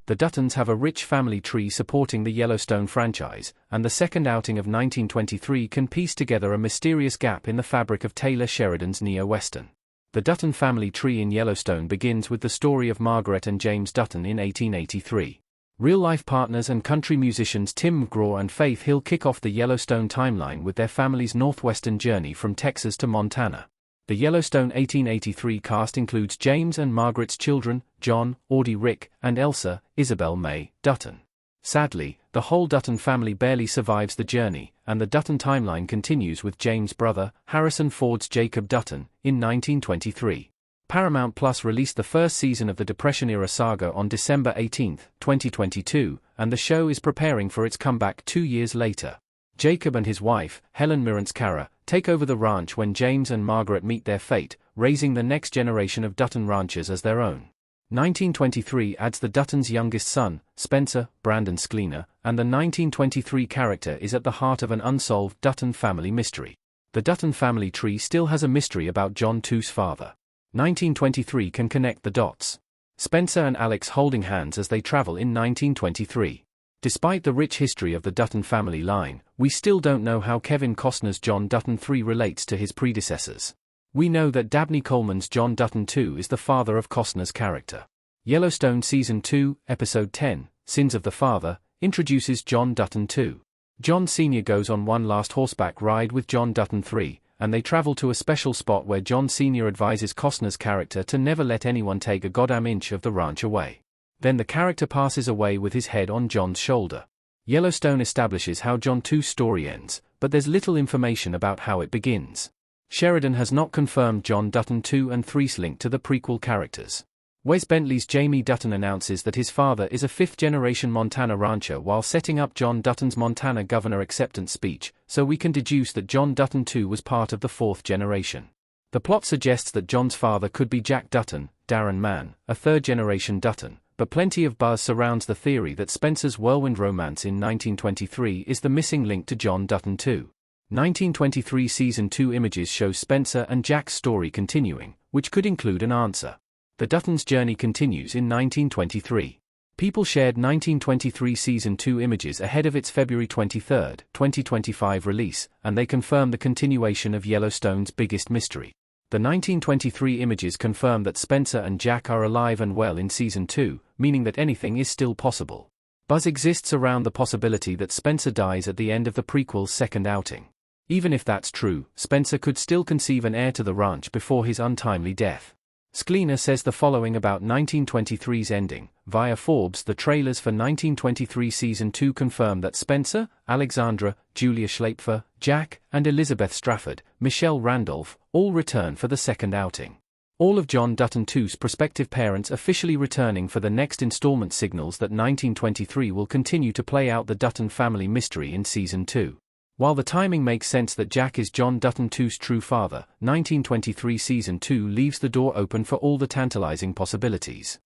The Duttons have a rich family tree supporting the Yellowstone franchise, and the second outing of 1923 can piece together a mysterious gap in the fabric of Taylor Sheridan's neo-western. The Dutton family tree in Yellowstone begins with the story of Margaret and James Dutton in 1883. Real-life partners and country musicians Tim McGraw and Faith Hill kick off the Yellowstone timeline with their family's northwestern journey from Texas to Montana. The Yellowstone 1883 cast includes James and Margaret's children, John, Audie Rick, and Elsa, Isabel May, Dutton. Sadly, the whole Dutton family barely survives the journey, and the Dutton timeline continues with James' brother, Harrison Ford's Jacob Dutton, in 1923. Paramount Plus released the first season of the Depression-era saga on December 18, 2022, and the show is preparing for its comeback 2 years later. Jacob and his wife, Helen Mirrance Cara, take over the ranch when James and Margaret meet their fate, raising the next generation of Dutton ranchers as their own. 1923 adds the Duttons' youngest son, Spencer, Brandon Scleaner, and the 1923 character is at the heart of an unsolved Dutton family mystery. The Dutton family tree still has a mystery about John II's father. 1923 can connect the dots. Spencer and Alex holding hands as they travel in 1923. Despite the rich history of the Dutton family line, we still don't know how Kevin Costner's John Dutton III relates to his predecessors. We know that Dabney Coleman's John Dutton II is the father of Costner's character. Yellowstone Season 2, Episode 10, Sins of the Father, introduces John Dutton II. John Sr. goes on one last horseback ride with John Dutton III, and they travel to a special spot where John Sr. advises Costner's character to never let anyone take a goddamn inch of the ranch away. Then the character passes away with his head on John's shoulder. Yellowstone establishes how John II's story ends, but there's little information about how it begins. Sheridan has not confirmed John Dutton II and III's link to the prequel characters. Wes Bentley's Jamie Dutton announces that his father is a fifth-generation Montana rancher while setting up John Dutton's Montana governor acceptance speech, so we can deduce that John Dutton II was part of the fourth generation. The plot suggests that John's father could be Jack Dutton, Darren Mann, a third-generation Dutton, but plenty of buzz surrounds the theory that Spencer's whirlwind romance in 1923 is the missing link to John Dutton II. 1923 Season 2 images show Spencer and Jack's story continuing, which could include an answer. The Duttons' journey continues in 1923. People shared 1923 Season 2 images ahead of its February 23, 2025 release, and they confirm the continuation of Yellowstone's biggest mystery. The 1923 images confirm that Spencer and Jack are alive and well in Season 2, meaning that anything is still possible. Buzz exists around the possibility that Spencer dies at the end of the prequel's second outing. Even if that's true, Spencer could still conceive an heir to the ranch before his untimely death. Scleaner says the following about 1923's ending. Via Forbes, the trailers for 1923 Season 2 confirm that Spencer, Alexandra, Julia Schlaepfer, Jack, and Elizabeth Strafford, Michelle Randolph, all return for the second outing. All of John Dutton II's prospective parents officially returning for the next installment signals that 1923 will continue to play out the Dutton family mystery in Season 2. While the timing makes sense that Jack is John Dutton II's true father, 1923 Season 2 leaves the door open for all the tantalizing possibilities.